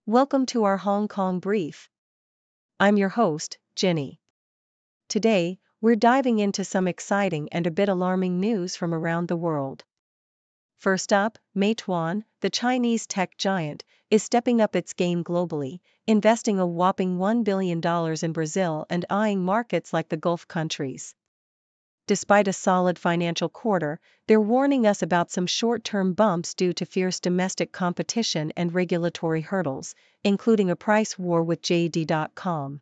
Welcome to our Hong Kong brief. I'm your host, Ginny. Today, we're diving into some exciting and a bit alarming news from around the world. First up, Meituan, the Chinese tech giant, is stepping up its game globally, investing a whopping $1 billion in Brazil and eyeing markets like the Gulf countries. Despite a solid financial quarter, they're warning us about some short-term bumps due to fierce domestic competition and regulatory hurdles, including a price war with JD.com.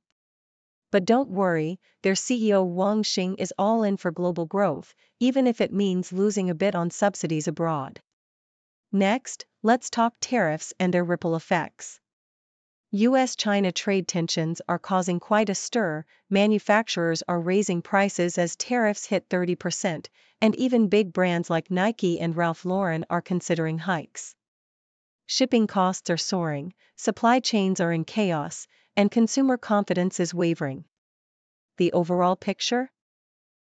But don't worry, their CEO Wang Xing is all in for global growth, even if it means losing a bit on subsidies abroad. Next, let's talk tariffs and their ripple effects. US-China trade tensions are causing quite a stir. Manufacturers are raising prices as tariffs hit 30%, and even big brands like Nike and Ralph Lauren are considering hikes. Shipping costs are soaring, supply chains are in chaos, and consumer confidence is wavering. The overall picture?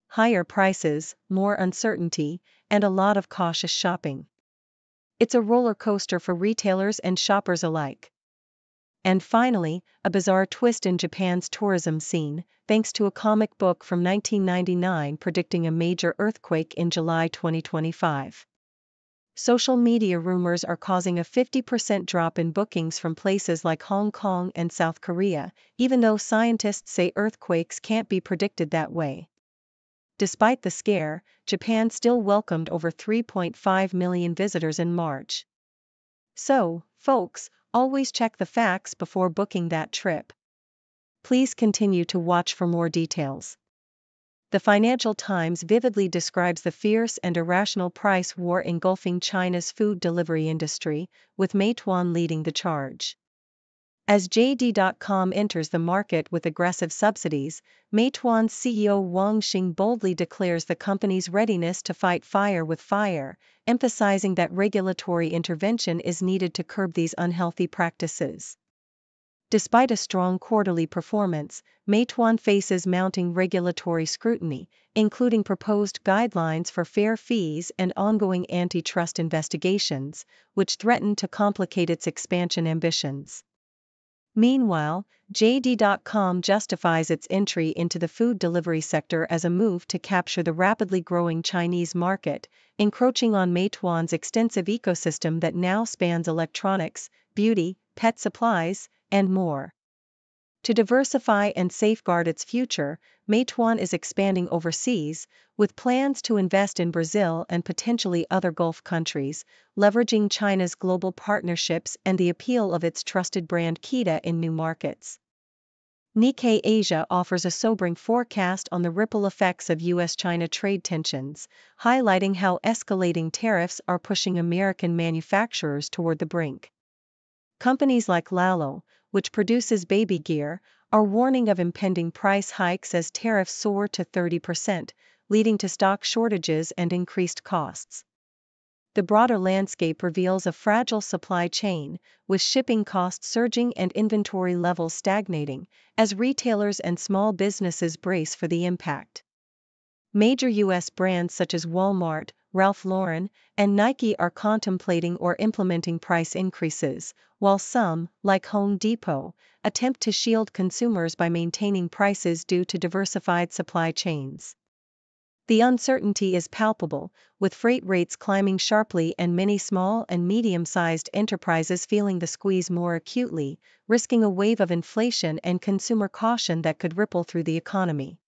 Higher prices, more uncertainty, and a lot of cautious shopping. It's a roller coaster for retailers and shoppers alike. And finally, a bizarre twist in Japan's tourism scene, thanks to a comic book from 1999 predicting a major earthquake in July 2025. Social media rumors are causing a 50% drop in bookings from places like Hong Kong and South Korea, even though scientists say earthquakes can't be predicted that way. Despite the scare, Japan still welcomed over 3.5 million visitors in March. So, folks, always check the facts before booking that trip. Please continue to watch for more details. The Financial Times vividly describes the fierce and irrational price war engulfing China's food delivery industry, with Meituan leading the charge. As JD.com enters the market with aggressive subsidies, Meituan's CEO Wang Xing boldly declares the company's readiness to fight fire with fire, emphasizing that regulatory intervention is needed to curb these unhealthy practices. Despite a strong quarterly performance, Meituan faces mounting regulatory scrutiny, including proposed guidelines for fair fees and ongoing antitrust investigations, which threaten to complicate its expansion ambitions. Meanwhile, JD.com justifies its entry into the food delivery sector as a move to capture the rapidly growing Chinese market, encroaching on Meituan's extensive ecosystem that now spans electronics, beauty, pet supplies, and more. To diversify and safeguard its future, Meituan is expanding overseas, with plans to invest in Brazil and potentially other Gulf countries, leveraging China's global partnerships and the appeal of its trusted brand Kita in new markets. Nikkei Asia offers a sobering forecast on the ripple effects of US-China trade tensions, highlighting how escalating tariffs are pushing American manufacturers toward the brink. Companies like Lalo, which produces baby gear, are warning of impending price hikes as tariffs soar to 30%, leading to stock shortages and increased costs. The broader landscape reveals a fragile supply chain, with shipping costs surging and inventory levels stagnating, as retailers and small businesses brace for the impact. Major U.S. brands such as Walmart, Ralph Lauren, and Nike are contemplating or implementing price increases, while some, like Home Depot, attempt to shield consumers by maintaining prices due to diversified supply chains. The uncertainty is palpable, with freight rates climbing sharply and many small and medium-sized enterprises feeling the squeeze more acutely, risking a wave of inflation and consumer caution that could ripple through the economy.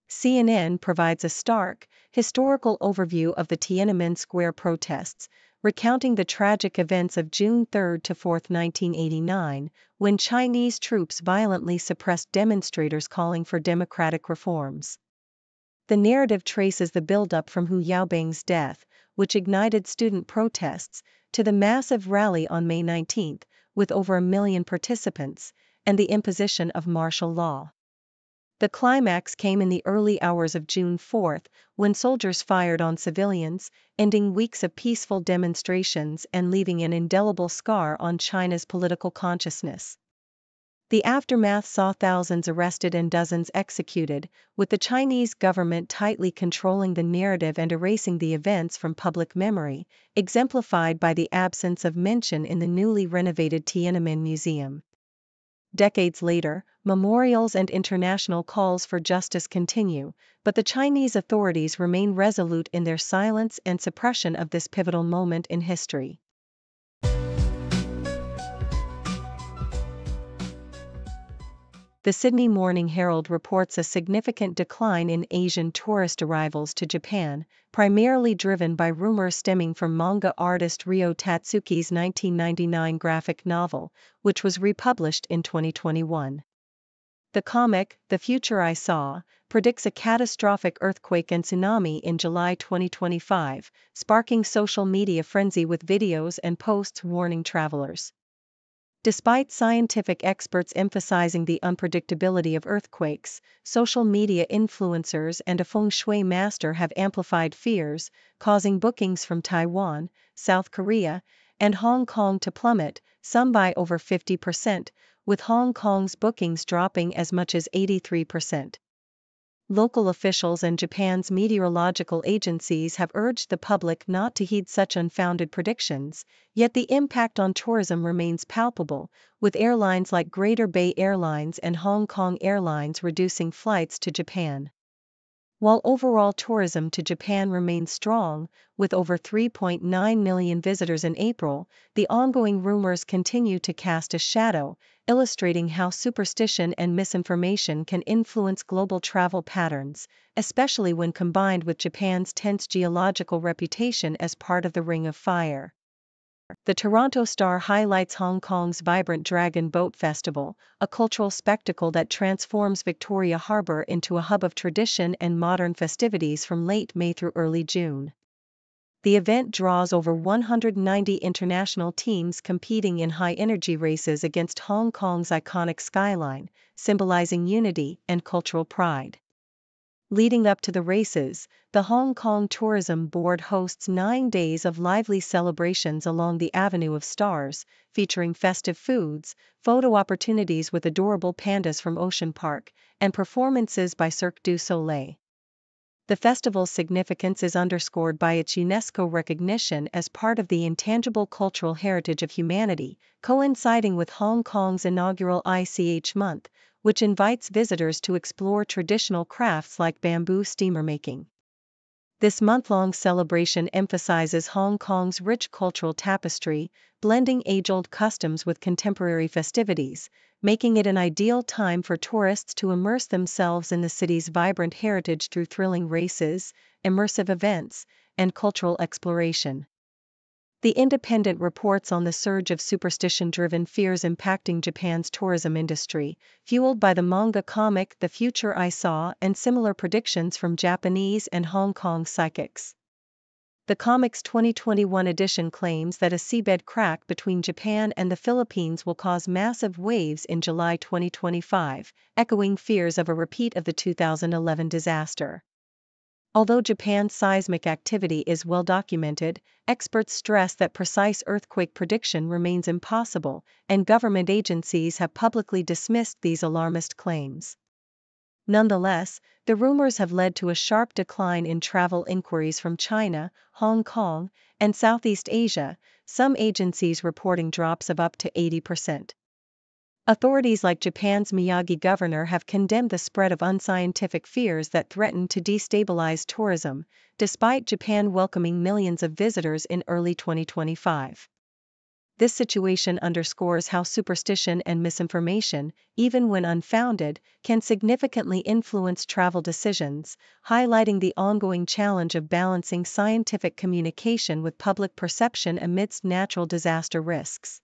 CNN provides a stark, historical overview of the Tiananmen Square protests, recounting the tragic events of June 3 to 4, 1989, when Chinese troops violently suppressed demonstrators calling for democratic reforms. The narrative traces the buildup from Hu Yaobang's death, which ignited student protests, to the massive rally on May 19, with over 1 million participants, and the imposition of martial law. The climax came in the early hours of June 4, when soldiers fired on civilians, ending weeks of peaceful demonstrations and leaving an indelible scar on China's political consciousness. The aftermath saw thousands arrested and dozens executed, with the Chinese government tightly controlling the narrative and erasing the events from public memory, exemplified by the absence of mention in the newly renovated Tiananmen Museum. Decades later, memorials and international calls for justice continue, but the Chinese authorities remain resolute in their silence and suppression of this pivotal moment in history. The Sydney Morning Herald reports a significant decline in Asian tourist arrivals to Japan, primarily driven by rumors stemming from manga artist Ryo Tatsuki's 1999 graphic novel, which was republished in 2021. The comic, The Future I Saw, predicts a catastrophic earthquake and tsunami in July 2025, sparking social media frenzy with videos and posts warning travelers. Despite scientific experts emphasizing the unpredictability of earthquakes, social media influencers and a feng shui master have amplified fears, causing bookings from Taiwan, South Korea, and Hong Kong to plummet, some by over 50%, with Hong Kong's bookings dropping as much as 83%. Local officials and Japan's meteorological agencies have urged the public not to heed such unfounded predictions, yet the impact on tourism remains palpable, with airlines like Greater Bay Airlines and Hong Kong Airlines reducing flights to Japan. While overall tourism to Japan remains strong, with over 3.9 million visitors in April, the ongoing rumors continue to cast a shadow, illustrating how superstition and misinformation can influence global travel patterns, especially when combined with Japan's tense geological reputation as part of the Ring of Fire. The Toronto Star highlights Hong Kong's vibrant Dragon Boat Festival, a cultural spectacle that transforms Victoria Harbour into a hub of tradition and modern festivities from late May through early June. The event draws over 190 international teams competing in high-energy races against Hong Kong's iconic skyline, symbolizing unity and cultural pride. Leading up to the races, the Hong Kong Tourism Board hosts 9 days of lively celebrations along the Avenue of Stars, featuring festive foods, photo opportunities with adorable pandas from Ocean Park, and performances by Cirque du Soleil. The festival's significance is underscored by its UNESCO recognition as part of the intangible cultural heritage of humanity, coinciding with Hong Kong's inaugural ICH Month, which invites visitors to explore traditional crafts like bamboo steamer making. This month-long celebration emphasizes Hong Kong's rich cultural tapestry, blending age-old customs with contemporary festivities, making it an ideal time for tourists to immerse themselves in the city's vibrant heritage through thrilling races, immersive events, and cultural exploration. The Independent reports on the surge of superstition-driven fears impacting Japan's tourism industry, fueled by the manga comic The Future I Saw and similar predictions from Japanese and Hong Kong psychics. The comic's 2021 edition claims that a seabed crack between Japan and the Philippines will cause massive waves in July 2025, echoing fears of a repeat of the 2011 disaster. Although Japan's seismic activity is well documented, experts stress that precise earthquake prediction remains impossible, and government agencies have publicly dismissed these alarmist claims. Nonetheless, the rumors have led to a sharp decline in travel inquiries from China, Hong Kong, and Southeast Asia, some agencies reporting drops of up to 80%. Authorities like Japan's Miyagi governor have condemned the spread of unscientific fears that threaten to destabilize tourism, despite Japan welcoming millions of visitors in early 2025. This situation underscores how superstition and misinformation, even when unfounded, can significantly influence travel decisions, highlighting the ongoing challenge of balancing scientific communication with public perception amidst natural disaster risks.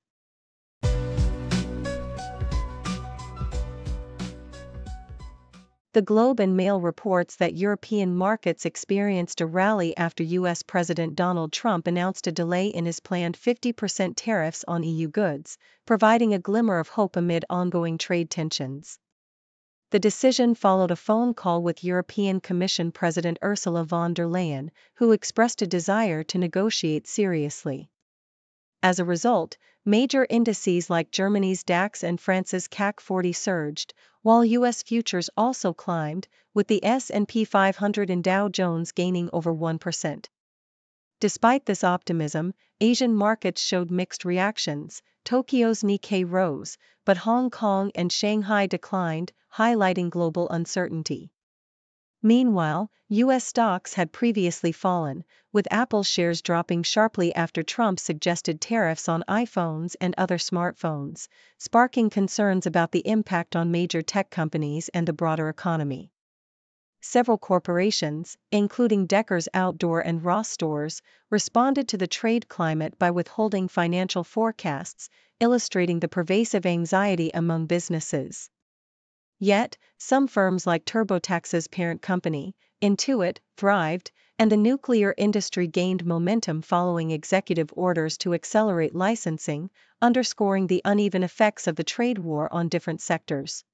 The Globe and Mail reports that European markets experienced a rally after U.S. President Donald Trump announced a delay in his planned 50% tariffs on EU goods, providing a glimmer of hope amid ongoing trade tensions. The decision followed a phone call with European Commission President Ursula von der Leyen, who expressed a desire to negotiate seriously. As a result, major indices like Germany's DAX and France's CAC 40 surged, while US futures also climbed, with the S&P 500 and Dow Jones gaining over 1%. Despite this optimism, Asian markets showed mixed reactions. Tokyo's Nikkei rose, but Hong Kong and Shanghai declined, highlighting global uncertainty. Meanwhile, US stocks had previously fallen, with Apple shares dropping sharply after Trump suggested tariffs on iPhones and other smartphones, sparking concerns about the impact on major tech companies and the broader economy. Several corporations, including Decker's Outdoor and Ross Stores, responded to the trade climate by withholding financial forecasts, illustrating the pervasive anxiety among businesses. Yet, some firms like TurboTax's parent company, Intuit, thrived, and the nuclear industry gained momentum following executive orders to accelerate licensing, underscoring the uneven effects of the trade war on different sectors.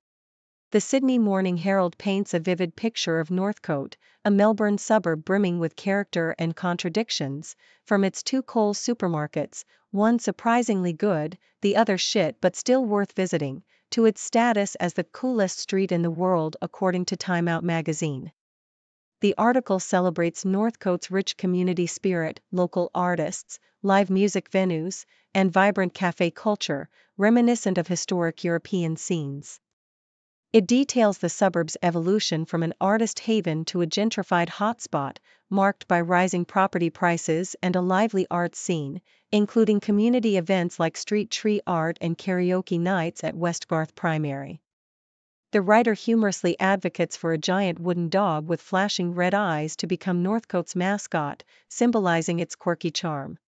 The Sydney Morning Herald paints a vivid picture of Northcote, a Melbourne suburb brimming with character and contradictions, from its two Coles supermarkets, one surprisingly good, the other shit but still worth visiting, to its status as the coolest street in the world according to Time Out magazine. The article celebrates Northcote's rich community spirit, local artists, live music venues, and vibrant cafe culture, reminiscent of historic European scenes. It details the suburb's evolution from an artist haven to a gentrified hotspot, marked by rising property prices and a lively arts scene, including community events like street tree art and karaoke nights at Westgarth Primary. The writer humorously advocates for a giant wooden dog with flashing red eyes to become Northcote's mascot, symbolizing its quirky charm.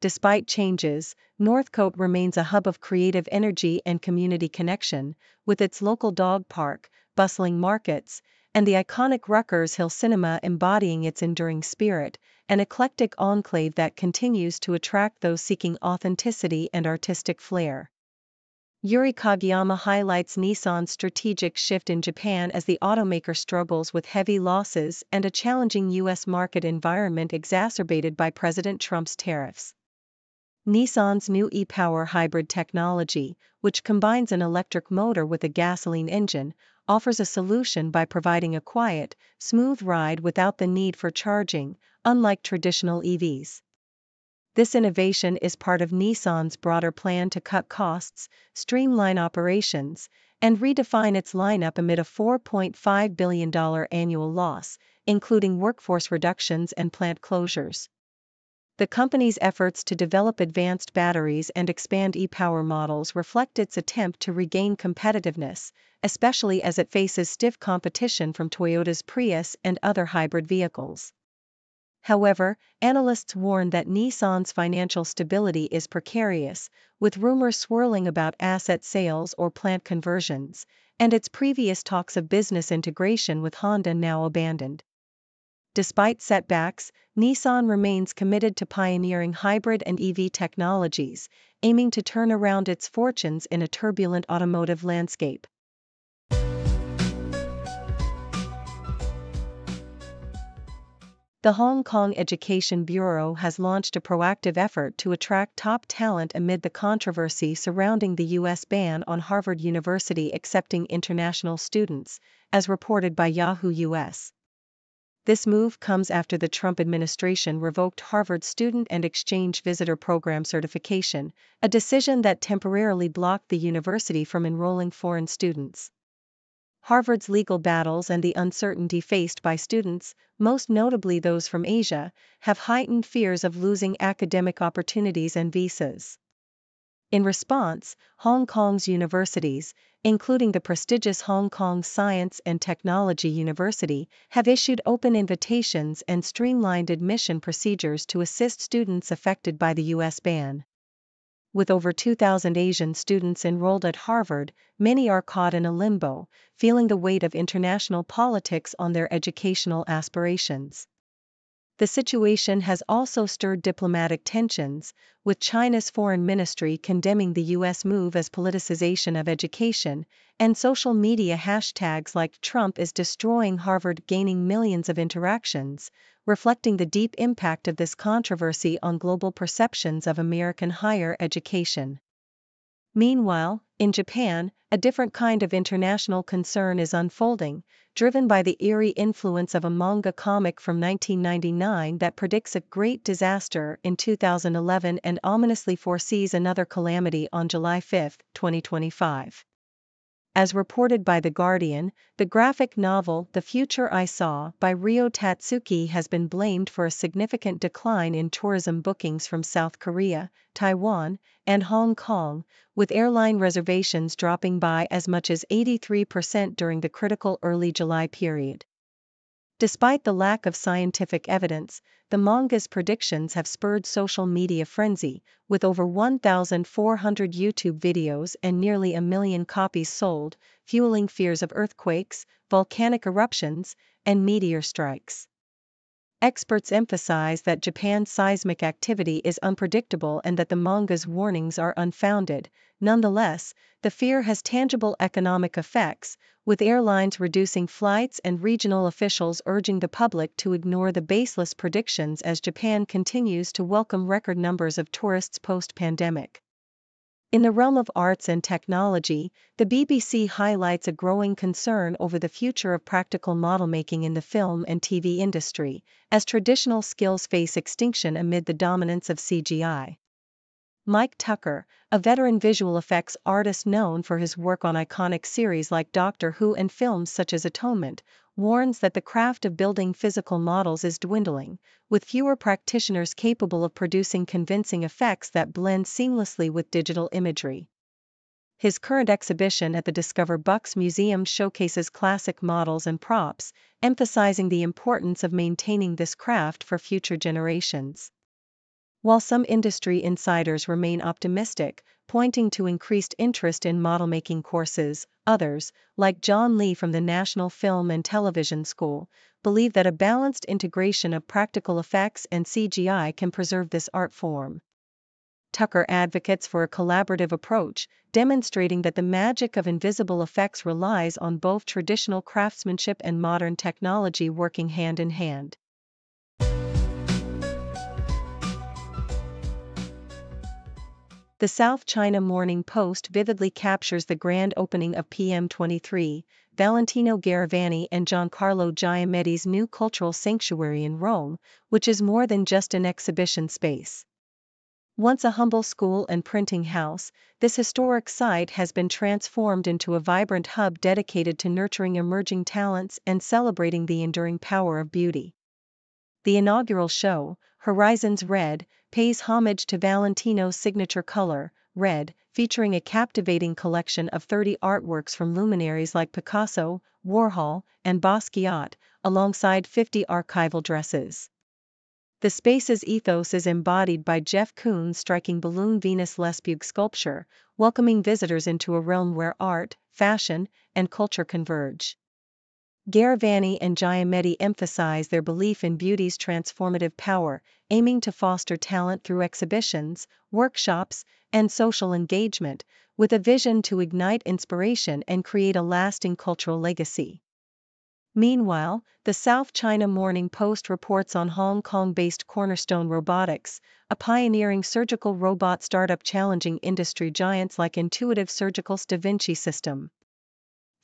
Despite changes, Northcote remains a hub of creative energy and community connection, with its local dog park, bustling markets, and the iconic Ruckers Hill Cinema embodying its enduring spirit, an eclectic enclave that continues to attract those seeking authenticity and artistic flair. Yuri Kageyama highlights Nissan's strategic shift in Japan as the automaker struggles with heavy losses and a challenging U.S. market environment exacerbated by President Trump's tariffs. Nissan's new e-Power hybrid technology, which combines an electric motor with a gasoline engine, offers a solution by providing a quiet, smooth ride without the need for charging, unlike traditional EVs. This innovation is part of Nissan's broader plan to cut costs, streamline operations, and redefine its lineup amid a $4.5 billion annual loss, including workforce reductions and plant closures. The company's efforts to develop advanced batteries and expand e-Power models reflect its attempt to regain competitiveness, especially as it faces stiff competition from Toyota's Prius and other hybrid vehicles. However, analysts warn that Nissan's financial stability is precarious, with rumors swirling about asset sales or plant conversions, and its previous talks of business integration with Honda now abandoned. Despite setbacks, Nissan remains committed to pioneering hybrid and EV technologies, aiming to turn around its fortunes in a turbulent automotive landscape. The Hong Kong Education Bureau has launched a proactive effort to attract top talent amid the controversy surrounding the U.S. ban on Harvard University accepting international students, as reported by Yahoo US. This move comes after the Trump administration revoked Harvard's Student and Exchange Visitor Program certification, a decision that temporarily blocked the university from enrolling foreign students. Harvard's legal battles and the uncertainty faced by students, most notably those from Asia, have heightened fears of losing academic opportunities and visas. In response, Hong Kong's universities, including the prestigious Hong Kong Science and Technology University, have issued open invitations and streamlined admission procedures to assist students affected by the U.S. ban. With over 2,000 Asian students enrolled at Harvard, many are caught in a limbo, feeling the weight of international politics on their educational aspirations. The situation has also stirred diplomatic tensions, with China's foreign ministry condemning the U.S. move as politicization of education, and social media hashtags like Trump is destroying Harvard gaining millions of interactions, reflecting the deep impact of this controversy on global perceptions of American higher education. Meanwhile, in Japan, a different kind of international concern is unfolding, driven by the eerie influence of a manga comic from 1999 that predicts a great disaster in 2011 and ominously foresees another calamity on July 5, 2025. As reported by The Guardian, the graphic novel The Future I Saw by Ryo Tatsuki has been blamed for a significant decline in tourism bookings from South Korea, Taiwan, and Hong Kong, with airline reservations dropping by as much as 83% during the critical early July period. Despite the lack of scientific evidence, the manga's predictions have spurred social media frenzy, with over 1,400 YouTube videos and nearly 1 million copies sold, fueling fears of earthquakes, volcanic eruptions, and meteor strikes. Experts emphasize that Japan's seismic activity is unpredictable and that the manga's warnings are unfounded. Nonetheless, the fear has tangible economic effects, with airlines reducing flights and regional officials urging the public to ignore the baseless predictions as Japan continues to welcome record numbers of tourists post-pandemic. In the realm of arts and technology, the BBC highlights a growing concern over the future of practical model making in the film and TV industry, as traditional skills face extinction amid the dominance of CGI. Mike Tucker, a veteran visual effects artist known for his work on iconic series like Doctor Who and films such as Atonement, warns that the craft of building physical models is dwindling, with fewer practitioners capable of producing convincing effects that blend seamlessly with digital imagery. His current exhibition at the Discover Bucks Museum showcases classic models and props, emphasizing the importance of maintaining this craft for future generations. While some industry insiders remain optimistic, pointing to increased interest in model-making courses, others, like John Lee from the National Film and Television School, believe that a balanced integration of practical effects and CGI can preserve this art form. Tucker advocates for a collaborative approach, demonstrating that the magic of invisible effects relies on both traditional craftsmanship and modern technology working hand in hand. The South China Morning Post vividly captures the grand opening of PM23, Valentino Garavani and Giancarlo Giametti's new cultural sanctuary in Rome, which is more than just an exhibition space. Once a humble school and printing house, this historic site has been transformed into a vibrant hub dedicated to nurturing emerging talents and celebrating the enduring power of beauty. The inaugural show, Horizons Red, pays homage to Valentino's signature color, red, featuring a captivating collection of 30 artworks from luminaries like Picasso, Warhol, and Basquiat, alongside 50 archival dresses. The space's ethos is embodied by Jeff Koons' striking balloon Venus Lesbiug sculpture, welcoming visitors into a realm where art, fashion, and culture converge. Garavani and Giametti emphasize their belief in beauty's transformative power, aiming to foster talent through exhibitions, workshops, and social engagement, with a vision to ignite inspiration and create a lasting cultural legacy. Meanwhile, the South China Morning Post reports on Hong Kong-based Cornerstone Robotics, a pioneering surgical robot startup challenging industry giants like Intuitive Surgical's Da Vinci system.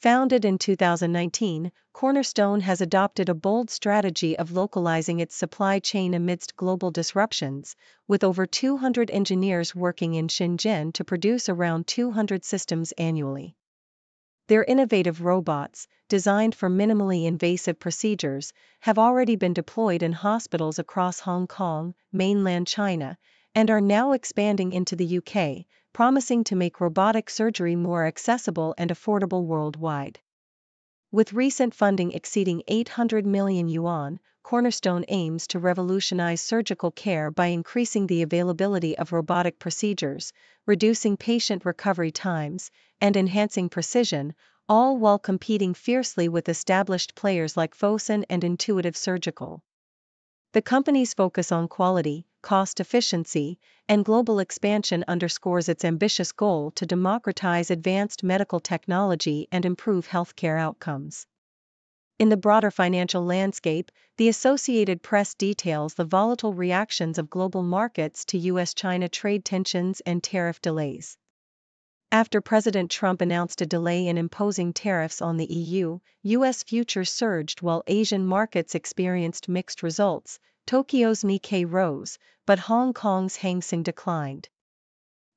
Founded in 2019, Cornerstone has adopted a bold strategy of localizing its supply chain amidst global disruptions, with over 200 engineers working in Shenzhen to produce around 200 systems annually. Their innovative robots, designed for minimally invasive procedures, have already been deployed in hospitals across Hong Kong, mainland China, and are now expanding into the UK, promising to make robotic surgery more accessible and affordable worldwide. With recent funding exceeding 800 million yuan, Cornerstone aims to revolutionize surgical care by increasing the availability of robotic procedures, reducing patient recovery times, and enhancing precision, all while competing fiercely with established players like Fosun and Intuitive Surgical. The company's focus on quality, cost efficiency, and global expansion underscores its ambitious goal to democratize advanced medical technology and improve healthcare outcomes. In the broader financial landscape, the Associated Press details the volatile reactions of global markets to US-China trade tensions and tariff delays. After President Trump announced a delay in imposing tariffs on the EU, US futures surged while Asian markets experienced mixed results. Tokyo's Nikkei rose, but Hong Kong's Hang Seng declined.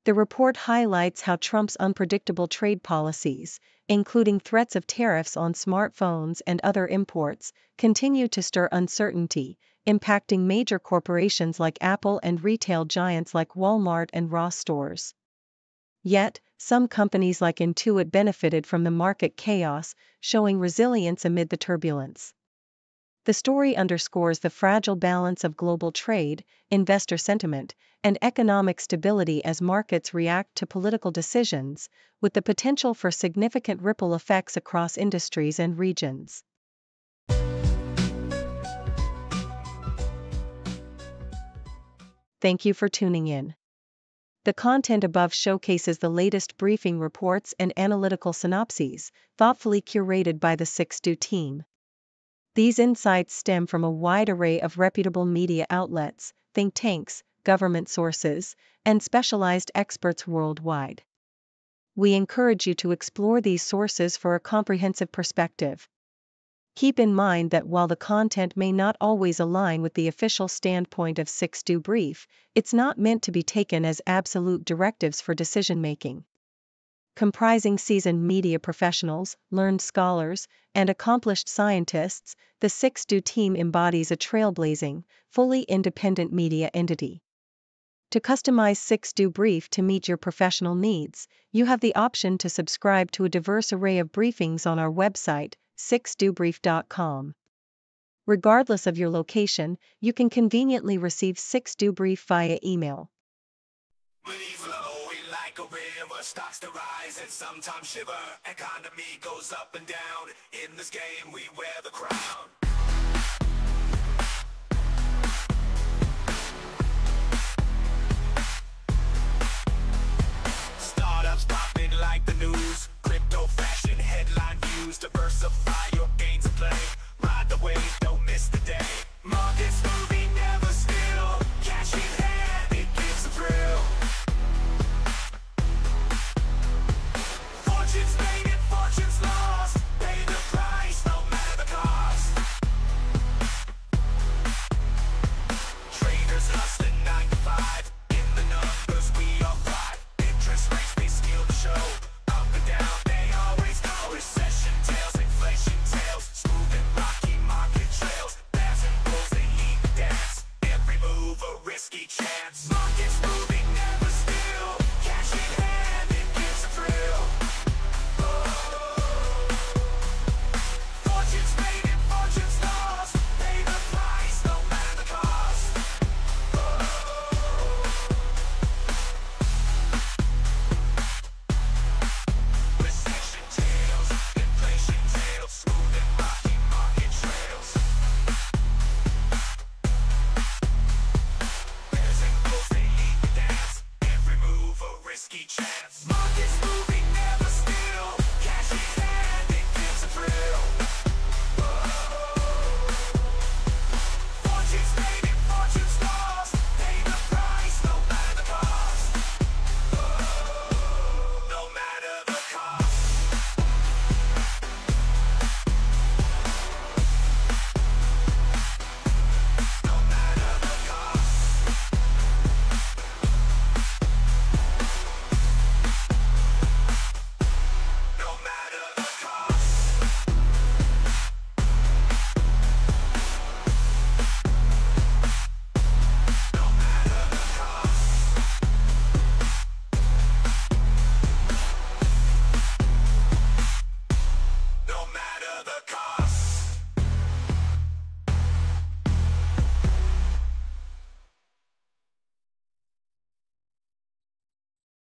The report highlights how Trump's unpredictable trade policies, including threats of tariffs on smartphones and other imports, continue to stir uncertainty, impacting major corporations like Apple and retail giants like Walmart and Ross stores. Yet, some companies like Intuit benefited from the market chaos, showing resilience amid the turbulence. The story underscores the fragile balance of global trade, investor sentiment, and economic stability as markets react to political decisions, with the potential for significant ripple effects across industries and regions. Thank you for tuning in. The content above showcases the latest briefing reports and analytical synopses, thoughtfully curated by the 6Do team. These insights stem from a wide array of reputable media outlets, think tanks, government sources, and specialized experts worldwide. We encourage you to explore these sources for a comprehensive perspective. Keep in mind that while the content may not always align with the official standpoint of 6Do Brief, it's not meant to be taken as absolute directives for decision-making. Comprising seasoned media professionals, learned scholars, and accomplished scientists, the 6Do team embodies a trailblazing, fully independent media entity. To customize 6Do Brief to meet your professional needs, you have the option to subscribe to a diverse array of briefings on our website, 6dobrief.com. Regardless of your location, you can conveniently receive 6Do Brief via email. Stocks to rise and sometimes shiver. Economy goes up and down. In this game we wear the crown. Startups popping like the news. Crypto fashion headline views. Diversify your gains of play. Ride the wave, don't miss the day. Markets moving, never still. Cash in hand, it gives a thrill. Fortunes made and fortunes lost. Pay the price, no matter the cost. Traders hustling 9 to 5. In the numbers we all thrive. Interest rates, they steal the show. Up and down, they always go. Recession tails, inflation tails. Smooth and rocky market trails. Bears and bulls, they lead the dance. Every move a risky chance. Markets moving, never still. Cash in hand, it gives a thrill. Fortunes made and fortunes lost. Pay the price, no matter the cost. Recession tails, inflation tails, smooth and rocky market trails. Bears and bulls, they lead the dance. Every move a risky chance.